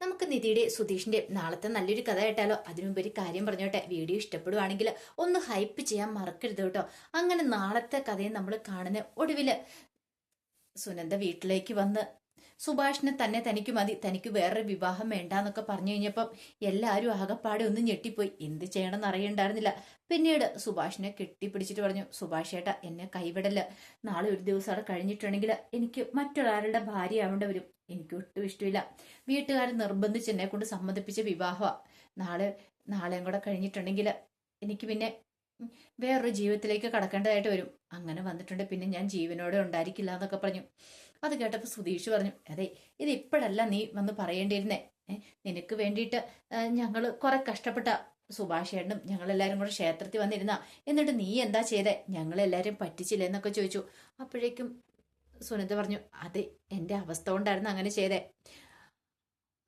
നമുക്ക് നിധിയുടെ സുധീഷിന്റെ നാളത്തെ നല്ലൊരു കഥ കേട്ടാലോ? അതിനുമുമ്പ് ഒരു കാര്യം പറഞ്ഞോട്ടെ, വീഡിയോ ഇഷ്ടപ്പെടുവാണെങ്കിൽ ഒന്ന് ഹൈപ്പ് ചെയ്യാൻ മറക്കരുത് കേട്ടോ. അങ്ങനെ നാളത്തെ കഥയും നമ്മൾ കാണുന്ന ഒടുവില് സുനന്ദ വീട്ടിലേക്ക് വന്ന് സുഭാഷിനെ തന്നെ തനിക്ക് മതി, തനിക്ക് വേറൊരു വിവാഹം വേണ്ടാന്നൊക്കെ പറഞ്ഞു കഴിഞ്ഞപ്പം എല്ലാവരും ആകപ്പാടെ ഒന്ന് ഞെട്ടിപ്പോയി. എന്ത് ചെയ്യണമെന്ന് അറിയണ്ടായിരുന്നില്ല. പിന്നീട് സുഭാഷിനെ കെട്ടിപ്പിടിച്ചിട്ട് പറഞ്ഞു, സുഭാഷ് ഏട്ടാ എന്നെ കൈവിടല്. നാളെ ഒരു ദിവസം അവിടെ കഴിഞ്ഞിട്ടുണ്ടെങ്കിൽ എനിക്ക് മറ്റൊരാളുടെ ഭാര്യ ആവേണ്ടി വരും. എനിക്ക് ഒട്ടും ഇഷ്ടമില്ല. വീട്ടുകാർ നിർബന്ധിച്ച് എന്നെ കൊണ്ട് സമ്മതിപ്പിച്ച വിവാഹമാണ്. നാളെയും കൂടെ കഴിഞ്ഞിട്ടുണ്ടെങ്കിൽ എനിക്ക് പിന്നെ വേറൊരു ജീവിതത്തിലേക്ക് കടക്കേണ്ടതായിട്ട് വരും. അങ്ങനെ വന്നിട്ടുണ്ട് പിന്നെ ഞാൻ ജീവനോടെ ഉണ്ടായിരിക്കില്ല എന്നൊക്കെ പറഞ്ഞു. അത് കേട്ടപ്പോൾ സുധീഷ് പറഞ്ഞു, അതെ ഇത് ഇപ്പോഴല്ല നീ വന്ന് പറയേണ്ടിയിരുന്നേ. നിനക്ക് വേണ്ടിയിട്ട് ഞങ്ങൾ കുറെ കഷ്ടപ്പെട്ട സുഭാഷേട്ടനും ഞങ്ങളെല്ലാരും കൂടെ ക്ഷേത്രത്തിൽ വന്നിരുന്ന, എന്നിട്ട് നീ എന്താ ചെയ്തേ? ഞങ്ങളെല്ലാരും പറ്റിച്ചില്ലേ എന്നൊക്കെ ചോദിച്ചു. അപ്പോഴേക്കും സുനന്ദ പറഞ്ഞു, അതെ എന്റെ അവസ്ഥ കൊണ്ടായിരുന്നു അങ്ങനെ ചെയ്തേ.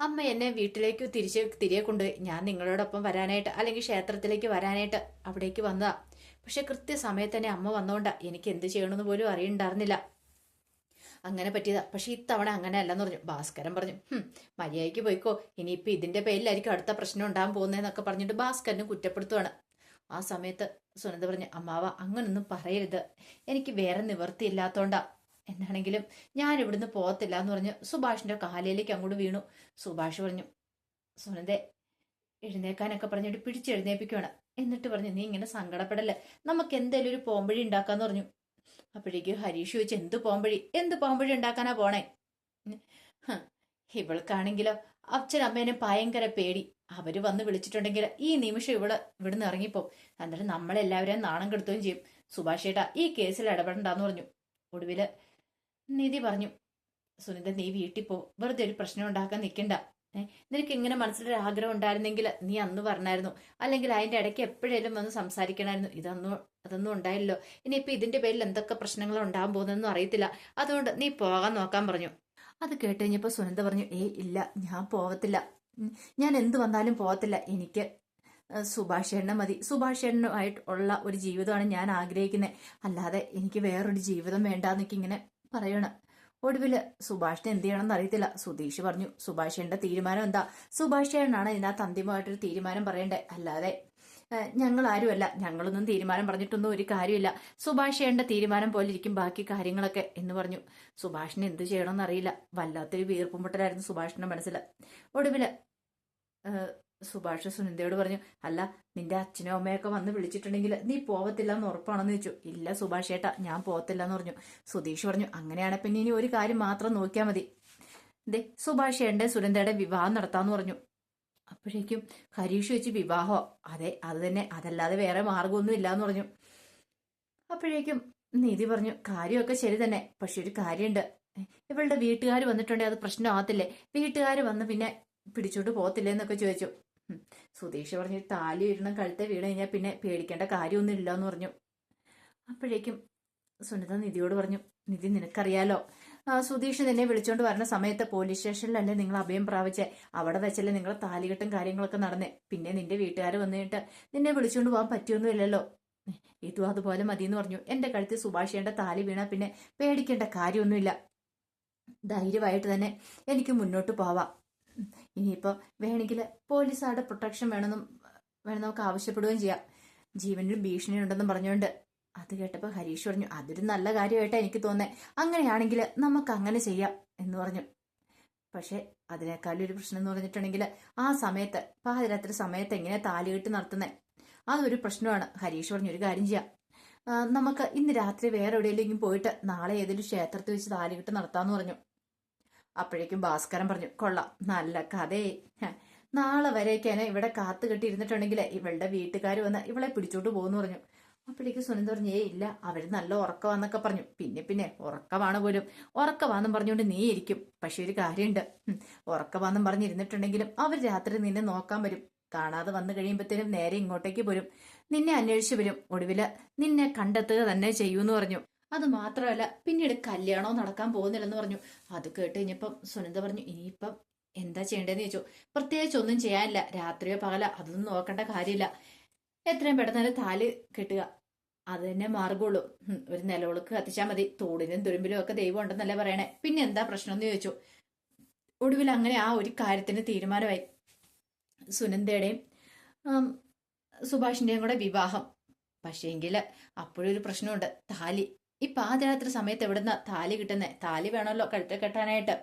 അമ്മ എന്നെ വീട്ടിലേക്ക് തിരികെ കൊണ്ടുപോയി. ഞാൻ നിങ്ങളോടൊപ്പം വരാനായിട്ട് അല്ലെങ്കിൽ ക്ഷേത്രത്തിലേക്ക് വരാനായിട്ട് അവിടേക്ക് വന്നതാ. പക്ഷെ കൃത്യസമയത്ത് തന്നെ അമ്മ വന്നോണ്ടാ എനിക്ക് എന്ത് ചെയ്യണമെന്ന് പോലും അറിയണ്ടായിരുന്നില്ല. അങ്ങനെ പറ്റിയതാ. പക്ഷെ ഇത്തവണ അങ്ങനെ അല്ലെന്ന് പറഞ്ഞു. ഭാസ്കരൻ പറഞ്ഞു, മര്യാദയ്ക്ക് പോയിക്കോ, ഇനിയിപ്പൊ ഇതിന്റെ പേരിലായിരിക്കും അടുത്ത പ്രശ്നം ഉണ്ടാകാൻ പോകുന്നതെന്നൊക്കെ പറഞ്ഞിട്ട് ഭാസ്കരനും കുറ്റപ്പെടുത്തുവാണ്. ആ സമയത്ത് സുനന്ദ പറഞ്ഞു, അമ്മാവ അങ്ങനൊന്നും പറയരുത്, എനിക്ക് വേറെ നിവൃത്തിയില്ലാത്തോണ്ടാ. എന്നാണെങ്കിലും ഞാൻ ഇവിടുന്ന് പോകത്തില്ല എന്ന് പറഞ്ഞ് സുഭാഷിന്റെ കാലയിലേക്ക് അങ്ങോട്ട് വീണു. സുഭാഷ് പറഞ്ഞു, സുനന്ദെ എഴുന്നേക്കാനൊക്കെ പറഞ്ഞിട്ട് പിടിച്ചെഴുന്നേപ്പിക്കുവാണ്. എന്നിട്ട് പറഞ്ഞു, നീ ഇങ്ങനെ സങ്കടപ്പെടല്ലേ, നമുക്ക് എന്തേലും ഒരു പോംവഴി ഉണ്ടാക്കാന്ന് പറഞ്ഞു. അപ്പോഴേക്ക് ഹരീഷ് ചോദിച്ചു, എന്ത് പോംവഴി ഉണ്ടാക്കാനാ പോണേ? ഇവൾക്കാണെങ്കിലോ അച്ഛനമ്മേനെ ഭയങ്കര പേടി. അവര് വന്ന് വിളിച്ചിട്ടുണ്ടെങ്കിൽ ഈ നിമിഷം ഇവിടുന്ന് ഇറങ്ങിപ്പോ. എന്നിട്ട് നമ്മളെല്ലാവരെയും നാണം കെടുത്തുകയും ചെയ്യും. സുഭാഷ് ഏട്ടാ ഈ കേസിൽ ഇടപെടണ്ടെന്ന് പറഞ്ഞു. ഒടുവില് നിധി പറഞ്ഞു, സുനിത നീ വീട്ടിൽ പോ, വെറുതെ ഒരു പ്രശ്നം ഉണ്ടാക്കാൻ നിൽക്കണ്ട. നിനക്ക് ഇങ്ങനെ മനസ്സിലൊരു ആഗ്രഹം ഉണ്ടായിരുന്നെങ്കിൽ നീ അന്ന് പറഞ്ഞായിരുന്നു, അല്ലെങ്കിൽ അതിന്റെ ഇടയ്ക്ക് എപ്പോഴേലും വന്ന് സംസാരിക്കണമായിരുന്നു. അതൊന്നും ഉണ്ടായില്ലോ. ഇനിയിപ്പൊ ഇതിന്റെ പേരിൽ എന്തൊക്കെ പ്രശ്നങ്ങൾ ഉണ്ടാകാൻ പോകുന്നതെന്നും അറിയത്തില്ല. അതുകൊണ്ട് നീ പോകാൻ നോക്കാൻ പറഞ്ഞു. അത് കേട്ട് കഴിഞ്ഞപ്പോ സുനന്ദ പറഞ്ഞു, ഇല്ല ഞാൻ പോവത്തില്ല, ഞാൻ എന്ത് വന്നാലും പോവത്തില്ല. എനിക്ക് സുഭാഷേണ്ണ മതി. സുഭാഷേണ്ണുമായിട്ട് ഉള്ള ഒരു ജീവിതമാണ് ഞാൻ ആഗ്രഹിക്കുന്നത്, അല്ലാതെ എനിക്ക് വേറൊരു ജീവിതം വേണ്ടാന്നൊക്കെ ഇങ്ങനെ പറയണം. ഒടുവില് സുഭാഷിനെ എന്ത് ചെയ്യണമെന്ന് അറിയത്തില്ല. സുധീഷ് പറഞ്ഞു, സുഭാഷേന്റെ തീരുമാനം എന്താ? സുഭാഷേനാണ് ഇതിനകത്ത് അന്തിമമായിട്ടൊരു തീരുമാനം പറയണ്ടേ, അല്ലാതെ ഞങ്ങൾ ആരുമല്ല. ഞങ്ങളൊന്നും തീരുമാനം പറഞ്ഞിട്ടൊന്നും ഒരു കാര്യമില്ല. സുഭാഷേന്റെ തീരുമാനം പോലെ ഇരിക്കും ബാക്കി കാര്യങ്ങളൊക്കെ എന്ന് പറഞ്ഞു. സുഭാഷിന് എന്ത് ചെയ്യണമെന്ന് അറിയില്ല. വല്ലാത്തൊരു വീർപ്പുമുട്ടലായിരുന്നു സുഭാഷിന്റെ മനസ്സിൽ. ഒടുവില് സുഭാഷ് സുനന്ദയോട് പറഞ്ഞു, അല്ല നിന്റെ അച്ഛനും അമ്മയൊക്കെ വന്ന് വിളിച്ചിട്ടുണ്ടെങ്കിൽ നീ പോവത്തില്ല എന്ന് ഉറപ്പാണെന്ന് ചോദിച്ചു. ഇല്ല സുഭാഷ് ഏട്ടാ ഞാൻ പോവത്തില്ല എന്ന് പറഞ്ഞു. സുധീഷ് പറഞ്ഞു, അങ്ങനെയാണ് പിന്നെ ഇനി ഒരു കാര്യം മാത്രം നോക്കിയാൽ മതി. സുഭാഷ് ഏട്ടന്റെ സുനന്ദയുടെ വിവാഹം നടത്താന്ന് പറഞ്ഞു. അപ്പോഴേക്കും ഹരീഷ് വെച്ച്, വിവാഹോ? അതെ അത് തന്നെ, അതല്ലാതെ വേറെ മാർഗമൊന്നും ഇല്ലാന്ന് പറഞ്ഞു. അപ്പോഴേക്കും നീതി പറഞ്ഞു, കാര്യമൊക്കെ ശരി തന്നെ, പക്ഷെ ഒരു കാര്യമുണ്ട്, ഇവളുടെ വീട്ടുകാർ വന്നിട്ടുണ്ടെങ്കിൽ അത് പ്രശ്നമാകത്തില്ലേ? വീട്ടുകാർ വന്ന് പിന്നെ പിടിച്ചോട്ട് പോകത്തില്ലേ എന്നൊക്കെ ചോദിച്ചു. സുധീഷ് പറഞ്ഞു, താലി ഇടണം കഴുത്തെ വീണ് കഴിഞ്ഞാൽ പിന്നെ പേടിക്കേണ്ട കാര്യമൊന്നും ഇല്ല എന്ന് പറഞ്ഞു. അപ്പോഴേക്കും സുനിത നിധിയോട് പറഞ്ഞു, നിധി നിനക്കറിയാലോ, സുധീഷ് നിന്നെ വിളിച്ചോണ്ട് വരുന്ന സമയത്ത് പോലീസ് സ്റ്റേഷനിലല്ലേ നിങ്ങൾ അഭയം പ്രാപിച്ചേ, അവിടെ വെച്ചല്ലേ നിങ്ങളെ താലികെട്ടും കാര്യങ്ങളൊക്കെ നടന്നേ. പിന്നെ നിന്റെ വീട്ടുകാർ വന്നിട്ട് നിന്നെ വിളിച്ചോണ്ട് പോകാൻ പറ്റിയൊന്നുമില്ലല്ലോ. ഇതും അതുപോലെ മതിയെന്ന് പറഞ്ഞു. എന്റെ കഴുത്തിൽ സുഭാഷേന്റെ താലി വീണാ പിന്നെ പേടിക്കേണ്ട കാര്യമൊന്നുമില്ല, ധൈര്യമായിട്ട് തന്നെ എനിക്ക് മുന്നോട്ട് പോവാം. ഇനിയിപ്പോ വേണമെങ്കിൽ പോലീസുകാരുടെ പ്രൊട്ടക്ഷൻ വേണം നമുക്ക് ആവശ്യപ്പെടുകയും ചെയ്യാം, ജീവനിൽ ഭീഷണി ഉണ്ടെന്നും പറഞ്ഞുകൊണ്ട്. അത് കേട്ടപ്പോൾ ഹരീഷ് പറഞ്ഞു, അതൊരു നല്ല കാര്യമായിട്ടാണ് എനിക്ക് തോന്നേ, അങ്ങനെയാണെങ്കിൽ നമുക്ക് അങ്ങനെ ചെയ്യാം എന്ന് പറഞ്ഞു. പക്ഷെ അതിനേക്കാളും ഒരു പ്രശ്നം എന്ന് പറഞ്ഞിട്ടുണ്ടെങ്കിൽ ആ സമയത്ത് പാതിരാത്രി സമയത്ത് എങ്ങനെ താലികെട്ട് നടത്തുന്നേ, അതൊരു പ്രശ്നമാണ്. ഹരീഷ് പറഞ്ഞു, ഒരു കാര്യം ചെയ്യാം, നമുക്ക് ഇന്ന് രാത്രി വേറെ എവിടെയെങ്കിലും പോയിട്ട് നാളെ ഏതെങ്കിലും ക്ഷേത്രത്തിൽ വെച്ച് താലികെട്ട് നടത്താന്ന് പറഞ്ഞു. അപ്പോഴേക്കും ഭാസ്കരൻ പറഞ്ഞു, കൊള്ളാം നല്ല കഥയെ, നാളെ വരേക്കാണ് ഇവിടെ കാത്തു കെട്ടി ഇരുന്നിട്ടുണ്ടെങ്കിൽ ഇവളുടെ വീട്ടുകാർ വന്ന് ഇവളെ പിടിച്ചോട്ട് പോകുന്നു പറഞ്ഞു. അപ്പോഴേക്കും സുനന്ദ പറഞ്ഞു, ഇല്ല അവര് നല്ല ഉറക്കമാന്നൊക്കെ പറഞ്ഞു. പിന്നെ ഉറക്കമാണ് പോലും, ഉറക്കമാന്നും പറഞ്ഞുകൊണ്ട് നീ ഇരിക്കും. പക്ഷെ ഒരു കാര്യമുണ്ട്, ഉറക്കമാന്നും പറഞ്ഞിരുന്നിട്ടുണ്ടെങ്കിലും അവർ രാത്രി നിന്നെ നോക്കാൻ വരും. കാണാതെ വന്നു കഴിയുമ്പോഴത്തേനും നേരെ ഇങ്ങോട്ടേക്ക് വരും, നിന്നെ അന്വേഷിച്ചു വരും. ഒടുവില് നിന്നെ കണ്ടെത്തുക തന്നെ ചെയ്യൂന്ന് പറഞ്ഞു. അത് മാത്രമല്ല പിന്നീട് കല്യാണവും നടക്കാൻ പോകുന്നില്ലെന്ന് പറഞ്ഞു. അത് കേട്ട് കഴിഞ്ഞപ്പം സുനന്ദ പറഞ്ഞു, ഇനിയിപ്പം എന്താ ചെയ്യേണ്ടതെന്ന് ചോദിച്ചു. പ്രത്യേകിച്ച് ഒന്നും ചെയ്യാനില്ല, രാത്രിയോ പകല അതൊന്നും നോക്കേണ്ട കാര്യമില്ല, എത്രയും പെട്ടെന്ന് താല് കെട്ടുക, അത് തന്നെ മാർഗമുള്ളൂ. ഒരു നിലവിളക്ക് കത്തിച്ചാൽ മതി, തോടിനും തുരുമ്പിലും ഒക്കെ ദൈവം ഉണ്ടെന്നല്ലേ പറയണേ, പിന്നെ എന്താ പ്രശ്നം എന്ന് ചോദിച്ചു. ഒടുവിൽ അങ്ങനെ ആ ഒരു കാര്യത്തിന് തീരുമാനമായി. സുനന്ദയുടെയും സുഭാഷിന്റെയും കൂടെ വിവാഹം. പക്ഷേങ്കില് അപ്പോഴൊരു പ്രശ്നമുണ്ട്. താലി. ഈ പാതിരാത്രി സമയത്ത് എവിടുന്ന താലി കിട്ടുന്നേ? താലി വേണമല്ലോ കഴുത്തിൽ കെട്ടാനായിട്ട്.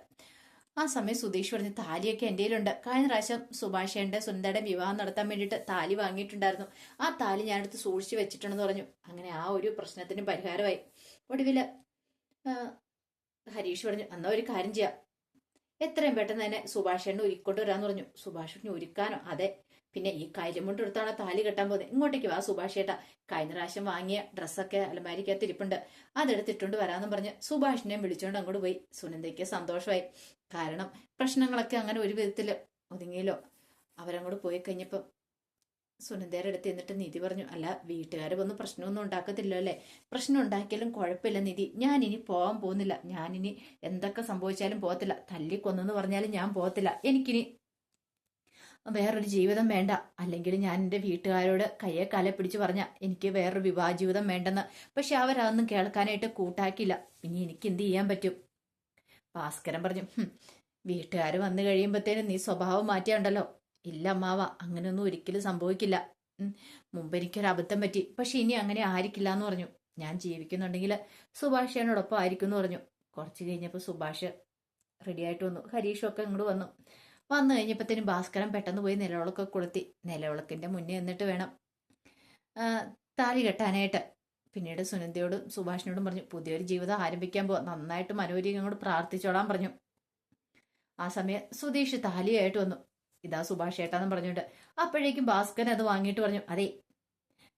ആ സമയം സുധീഷ് പറഞ്ഞു, താലിയൊക്കെ എൻ്റെ കയ്യിലുണ്ട്. കഴിഞ്ഞ പ്രാവശ്യം സുഭാഷേന്റെ സുനന്ദയുടെ വിവാഹം നടത്താൻ വേണ്ടിയിട്ട് താലി വാങ്ങിയിട്ടുണ്ടായിരുന്നു. ആ താലി ഞാനെടുത്ത് സൂക്ഷിച്ചു വെച്ചിട്ടുണ്ടെന്ന് പറഞ്ഞു. അങ്ങനെ ആ ഒരു പ്രശ്നത്തിന് പരിഹാരമായി. ഒടുവില് ഹരീഷ് പറഞ്ഞു, എന്നാ ഒരു കാര്യം ചെയ്യാം, എത്രയും പെട്ടെന്ന് തന്നെ സുഭാഷേണ്ണ ഒരുക്കൊണ്ട് വരാന്ന് പറഞ്ഞു. സുഭാഷിന് ഒരുക്കാനോ? അതെ, പിന്നെ ഈ കാര്യം കൊണ്ട് എടുത്താണ് താലി കെട്ടാൻ പോകുന്നത്. ഇങ്ങോട്ടേക്ക് വാ സുഭാഷേട്ടാ, കഴിഞ്ഞ പ്രാവശ്യം വാങ്ങിയ ഡ്രസ്സൊക്കെ അലമാരിക്കകത്ത് ഇരിപ്പുണ്ട്, അതെടുത്തിട്ടുണ്ട് വരാമെന്നും പറഞ്ഞ് സുഭാഷിനെയും വിളിച്ചോണ്ട് അങ്ങോട്ട് പോയി. സുനന്ദയ്ക്ക് സന്തോഷമായി. കാരണം പ്രശ്നങ്ങളൊക്കെ അങ്ങനെ ഒരു വിധത്തില് ഒതുങ്ങിയല്ലോ. അവരങ്ങോട്ട് പോയി കഴിഞ്ഞപ്പം സുനന്ദയുടെ അടുത്ത് എന്നിട്ട് നിധി പറഞ്ഞു, അല്ല വീട്ടുകാർ വന്ന് പ്രശ്നമൊന്നും ഉണ്ടാക്കത്തില്ലോ അല്ലേ? പ്രശ്നം ഉണ്ടാക്കിയാലും കുഴപ്പമില്ല നിധി, ഞാൻ ഇനി പോകാൻ പോകുന്നില്ല. ഞാനിനി എന്തൊക്കെ സംഭവിച്ചാലും പോകത്തില്ല. തല്ലിക്കൊന്നെന്ന് പറഞ്ഞാലും ഞാൻ പോകത്തില്ല. എനിക്കിനി വേറൊരു ജീവിതം വേണ്ട. അല്ലെങ്കിൽ ഞാൻ എൻ്റെ വീട്ടുകാരോട് കയ്യെ കാലെ പിടിച്ച് പറഞ്ഞ എനിക്ക് വേറൊരു വിവാഹ ജീവിതം വേണ്ടെന്ന്. പക്ഷെ അവരതൊന്നും കേൾക്കാനായിട്ട് കൂട്ടാക്കില്ല. ഇനി എനിക്ക് എന്ത് ചെയ്യാൻ പറ്റും? ഭാസ്കരൻ പറഞ്ഞു, വീട്ടുകാർ വന്നു കഴിയുമ്പോഴത്തേനും നീ സ്വഭാവം മാറ്റിയുണ്ടല്ലോ. ഇല്ല അമ്മാവ, അങ്ങനെയൊന്നും ഒരിക്കലും സംഭവിക്കില്ല. മുമ്പ് എനിക്കൊരു അബദ്ധം പറ്റി, പക്ഷെ ഇനി അങ്ങനെ ആയിരിക്കില്ല എന്ന് പറഞ്ഞു. ഞാൻ ജീവിക്കുന്നുണ്ടെങ്കിൽ സുഭാഷേനോടൊപ്പം ആയിരിക്കും എന്ന് പറഞ്ഞു. കുറച്ച് കഴിഞ്ഞപ്പോൾ സുഭാഷ് റെഡിയായിട്ട് വന്നു. ഹരീഷും ഒക്കെ ഇങ്ങോട്ട് വന്നു കഴിഞ്ഞപ്പോഴത്തേനും ഭാസ്കരൻ പെട്ടെന്ന് പോയി നിലവിളക്കൊക്കെ കൊളുത്തി. നിലവിളക്കിന്റെ മുന്നേ എന്നിട്ട് വേണം താലി കെട്ടാനായിട്ട്. പിന്നീട് സുനന്ദയോടും സുഭാഷിനോടും പറഞ്ഞു, പുതിയൊരു ജീവിതം ആരംഭിക്കാൻ പോവാ, നന്നായിട്ട് മനോഹരി അങ്ങോട്ട് പ്രാർത്ഥിച്ചോളാൻ പറഞ്ഞു. ആ സമയം സുധീഷ് താലിയായിട്ട് വന്നു. ഇതാ സുഭാഷ് ഏട്ടാന്ന് പറഞ്ഞുകൊണ്ട്. അപ്പോഴേക്കും ഭാസ്കരൻ അത് വാങ്ങിയിട്ട് പറഞ്ഞു, അതെ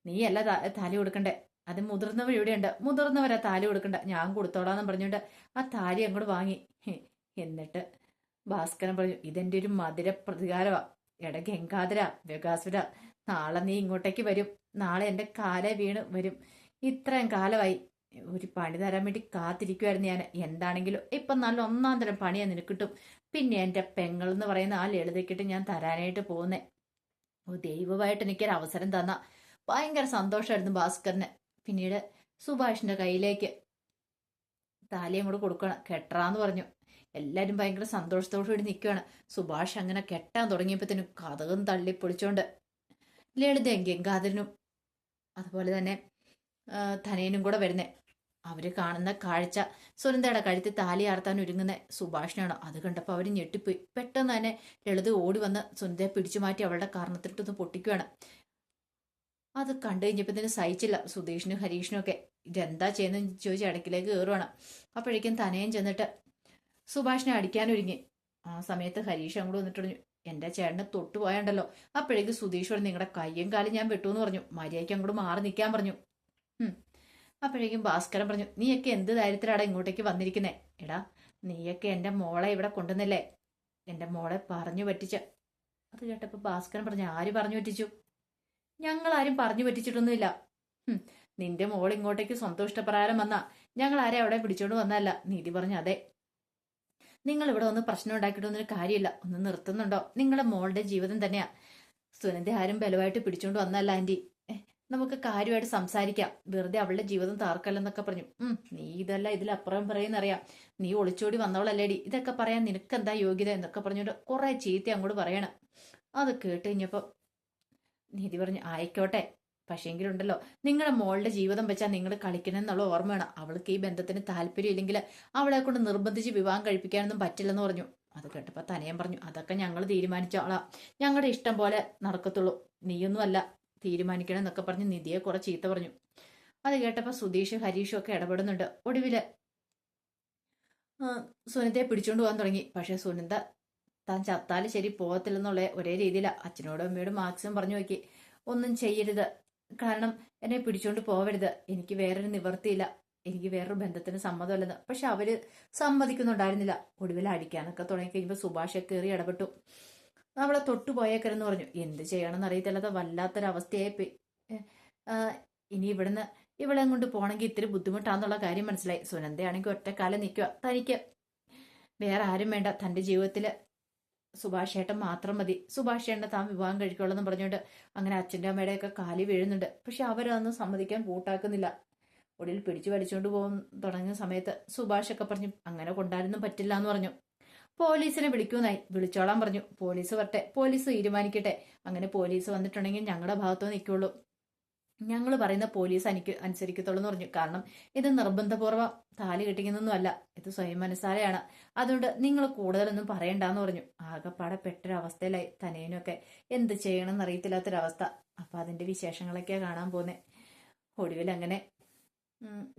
നീയല്ല താലി കൊടുക്കണ്ടേ, അത് മുതിർന്നവർ ഇവിടെയുണ്ട്, മുതിർന്നവരാ താലി കൊടുക്കണ്ട, ഞാൻ കൊടുത്തോളാന്നും പറഞ്ഞുകൊണ്ട് ആ താലി അങ്ങോട്ട് വാങ്ങി. എന്നിട്ട് ഭാസ്കരൻ പറഞ്ഞു, ഇതെന്റെ ഒരു മധുര പ്രതികാരമാ. എടാ ഗംഗാധര, വ്യകാസുര, നാളെ നീ ഇങ്ങോട്ടേക്ക് വരും. നാളെ എന്റെ കാലെ വീണ് വരും. ഇത്രയും കാലമായി ഒരു പണി തരാൻ വേണ്ടി കാത്തിരിക്കുമായിരുന്നു ഞാൻ. എന്താണെങ്കിലും ഇപ്പൊ നല്ല ഒന്നാം തരം പണിയാ നിനക്ക് കിട്ടും. പിന്നെ എന്റെ പെങ്ങൾ എന്ന് പറയുന്ന ആ ലളിതയ്ക്കിട്ട് ഞാൻ തരാനായിട്ട് പോകുന്നേ. ഓ ദൈവമായിട്ട് എനിക്കൊരു അവസരം തന്ന. ഭയങ്കര സന്തോഷമായിരുന്നു ഭാസ്കറിന്. പിന്നീട് സുഭാഷിന്റെ കയ്യിലേക്ക് താലിയും കൂടെ കൊടുക്കണം, കെട്ടറാന്ന് പറഞ്ഞു. എല്ലാരും ഭയങ്കര സന്തോഷത്തോടു കൂടി നിൽക്കുകയാണ്. സുഭാഷ് അങ്ങനെ കെട്ടാൻ തുടങ്ങിയപ്പോഴത്തേനും കഥകും തള്ളി പൊളിച്ചോണ്ട് ലളിതയും ഗംഗാധരനും അതുപോലെ തന്നെ ധനയനും കൂടെ വരുന്നേ. അവര് കാണുന്ന കാഴ്ച സുനന്ദയുടെ കഴുത്തിൽ താലി ആർത്താൻ ഒരുങ്ങുന്ന സുഭാഷിനാണ്. അത് കണ്ടപ്പോൾ അവര് ഞെട്ടിപ്പോയി. പെട്ടെന്ന് തന്നെ ലളിത ഓടി വന്ന് സുനന്ദയെ പിടിച്ചു മാറ്റി അവളുടെ കാരണത്തിട്ടൊന്ന് പൊട്ടിക്കുകയാണ്. അത് കണ്ടു കഴിഞ്ഞപ്പോഴത്തേന് സഹിച്ചില്ല സുധീഷിനും ഹരീഷിനും ഒക്കെ. ഇതെന്താ ചെയ്യുന്നതെന്ന് ചോദിച്ച് ഇടയ്ക്കിലേക്ക് കയറുവാണ്. അപ്പോഴേക്കും തനയൻ ചെന്നിട്ട് സുഭാഷിനെ അടിക്കാനൊരുങ്ങി. ആ സമയത്ത് ഹരീഷ് അങ്ങോട്ട് വന്നിട്ട് പറഞ്ഞു, എന്റെ ചേട്ടനെ തൊട്ടു പോയാണ്ടല്ലോ. അപ്പോഴേക്ക് സുധീഷ് പറഞ്ഞു, നിങ്ങളുടെ കയ്യും കാലും ഞാൻ വെട്ടുമെന്ന് പറഞ്ഞു. മര്യാദയ്ക്ക് അങ്ങോട്ട് മാറി നിൽക്കാൻ പറഞ്ഞു. അപ്പോഴേക്കും ഭാസ്കരൻ പറഞ്ഞു, നീയൊക്കെ എന്ത് ധൈര്യത്തിലാടാ ഇങ്ങോട്ടേക്ക് വന്നിരിക്കുന്നേ? എടാ നീയൊക്കെ എന്റെ മോളെ ഇവിടെ കൊണ്ടുവന്നില്ലേ? എന്റെ മോളെ പറഞ്ഞു പറ്റിച്ച. അത് കേട്ടപ്പോ ഭാസ്കരൻ പറഞ്ഞു, ആര് പറഞ്ഞു പറ്റിച്ചു? ഞങ്ങൾ ആരും പറഞ്ഞു പറ്റിച്ചിട്ടൊന്നുമില്ല. നിന്റെ മോൾ ഇങ്ങോട്ടേക്ക് സ്വന്തം ഇഷ്ടപ്രകാരം വന്നാ, ഞങ്ങൾ ആരെ അവിടെ പിടിച്ചോണ്ട് വന്നല്ല. നീതി പറഞ്ഞു, അതെ. നിങ്ങൾ ഇവിടെ ഒന്ന് പ്രശ്നം ഉണ്ടാക്കിയിട്ടൊന്നൊരു കാര്യമില്ല. ഒന്ന് നിർത്തുന്നുണ്ടോ? നിങ്ങളുടെ മോളുടെ ജീവിതം തന്നെയാ. സുനന്ദ ആരും ബലമായിട്ട് പിടിച്ചോണ്ട് വന്നല്ല ആന്റി. നമുക്ക് കാര്യമായിട്ട് സംസാരിക്കാം, വെറുതെ അവളുടെ ജീവിതം താർക്കല്ലെന്നൊക്കെ പറഞ്ഞു. നീ ഇതല്ല ഇതിലപ്പുറം പറയുന്നറിയാം. നീ ഒളിച്ചോടി വന്നവളല്ലേടി, ഇതൊക്കെ പറയാൻ നിനക്കെന്താ യോഗ്യത എന്നൊക്കെ പറഞ്ഞോണ്ട് കുറെ ചീത്ത അങ്ങോട്ട് പറയണം. അത് കേട്ട് കഴിഞ്ഞപ്പോ നീതി പറഞ്ഞു, ആയിക്കോട്ടെ, പക്ഷേങ്കിലുണ്ടല്ലോ നിങ്ങളുടെ മോളുടെ ജീവിതം വെച്ചാൽ നിങ്ങൾ കളിക്കണമെന്നുള്ള ഓർമ്മ വേണം. അവൾക്ക് ഈ ബന്ധത്തിന് താല്പര്യം ഇല്ലെങ്കിൽ അവളെ കൊണ്ട് നിർബന്ധിച്ച് വിവാഹം കഴിപ്പിക്കാനൊന്നും പറ്റില്ലെന്ന് പറഞ്ഞു. അത് കേട്ടപ്പോ തനയൻ പറഞ്ഞു, അതൊക്കെ ഞങ്ങൾ തീരുമാനിച്ചോളാം, ഞങ്ങളുടെ ഇഷ്ടം പോലെ നടക്കത്തുള്ളൂ, നീയൊന്നും അല്ല തീരുമാനിക്കണം എന്നൊക്കെ പറഞ്ഞ് നിധിയെ കുറെ ചീത്ത പറഞ്ഞു. അത് കേട്ടപ്പോ സുധീഷ് ഹരീഷും ഒക്കെ ഇടപെടുന്നുണ്ട്. ഒടുവില് സുനന്ദയെ പിടിച്ചോണ്ട് പോകാൻ തുടങ്ങി. പക്ഷെ സുനന്ദ താൻ ചത്താല് ശരി പോകത്തില്ലെന്നുള്ള ഒരേ രീതിയിലാണ്. അച്ഛനോടും അമ്മയോടും മാക്സിമം പറഞ്ഞു നോക്കി, ഒന്നും ചെയ്യരുത്, കാരണം എന്നെ പിടിച്ചോണ്ട് പോവരുത്, എനിക്ക് വേറൊരു നിവർത്തിയില്ല, എനിക്ക് വേറൊരു ബന്ധത്തിന് സമ്മതമല്ലെന്ന്. പക്ഷെ അവര് സമ്മതിക്കുന്നുണ്ടായിരുന്നില്ല. ഒടുവിൽ അടിക്കാനൊക്കെ തുടങ്ങി കഴിയുമ്പോൾ സുഭാഷ് കയറി ഇടപെട്ടു. അവളെ തൊട്ടുപോയേക്കരെന്ന് പറഞ്ഞു. എന്ത് ചെയ്യണമെന്ന് അറിയത്തില്ലാത്ത വല്ലാത്തൊരവസ്ഥയായി. ഇനി ഇവളെ കൊണ്ട് പോണെങ്കിൽ ഇത്തിരി ബുദ്ധിമുട്ടാന്നുള്ള കാര്യം മനസ്സിലായി. സുനന്ദയാണെങ്കിൽ ഒറ്റക്കാലം നിൽക്കുക. തനിക്ക് വേറെ ആരും വേണ്ട, തന്റെ ജീവിതത്തില് സുഭാഷേട്ടൻ മാത്രം മതി, സുഭാഷേട്ടനെ താൻ വിവാഹം കഴിക്കുള്ളൂ എന്ന് പറഞ്ഞുകൊണ്ട് അങ്ങനെ അച്ഛൻ്റെ അമ്മയുടെയൊക്കെ കാലി വീഴുന്നുണ്ട്. പക്ഷെ അവരതൊന്നും സമ്മതിക്കാൻ കൂട്ടാക്കുന്നില്ല. ഒടുവിൽ പിടിച്ചു വലിച്ചുകൊണ്ട് തുടങ്ങിയ സമയത്ത് സുഭാഷൊക്കെ പറഞ്ഞു, അങ്ങനെ കൊണ്ടാരൊന്നും പറ്റില്ല എന്ന് പറഞ്ഞു. പോലീസിനെ വിളിക്കൂന്നായി. വിളിച്ചോളാൻ പറഞ്ഞു. പോലീസ് വരട്ടെ, പോലീസ് തീരുമാനിക്കട്ടെ. അങ്ങനെ പോലീസ് വന്നിട്ടുണ്ടെങ്കിൽ ഞങ്ങളുടെ ഭാഗത്തോ നിൽക്കുള്ളൂ, ഞങ്ങൾ പറയുന്ന പോലീസ് അനുസരിക്കത്തുള്ളൂ എന്ന് പറഞ്ഞു. കാരണം ഇത് നിർബന്ധപൂർവ്വം താലി കെട്ടിക്കുന്നൊന്നുമല്ല, ഇത് സ്വയം മനസ്സാലെയാണ്. അതുകൊണ്ട് നിങ്ങൾ കൂടുതലൊന്നും പറയണ്ടെന്ന് പറഞ്ഞു. ആകെപ്പാടെ പെട്ടൊരവസ്ഥയിലായി തനേനൊക്കെ. എന്ത് ചെയ്യണമെന്ന് അറിയത്തില്ലാത്തൊരവസ്ഥ. അപ്പൊ അതിന്റെ വിശേഷങ്ങളൊക്കെയാ കാണാൻ പോന്നെ. ഒടുവിൽ അങ്ങനെ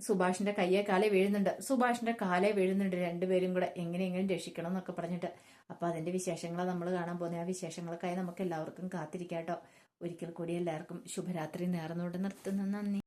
സുഭാഷിന്റെ കയ്യെ കാലേ വീഴുന്നുണ്ട്. സുഭാഷിന്റെ കാലേ വീഴുന്നുണ്ട്. രണ്ടുപേരും കൂടെ എങ്ങനെയെങ്കിലും രക്ഷിക്കണം എന്നൊക്കെ പറഞ്ഞിട്ട്. അപ്പൊ അതിന്റെ വിശേഷങ്ങളാണ് നമ്മൾ കാണാൻ പോകുന്നത്. ആ വിശേഷങ്ങൾക്കായി നമുക്ക് എല്ലാവർക്കും കാത്തിരിക്കാട്ടോ. ഒരിക്കൽ കൂടി എല്ലാവർക്കും ശുഭരാത്രി നേർന്നുകൊണ്ട് നിർത്തുന്നു. നന്ദി.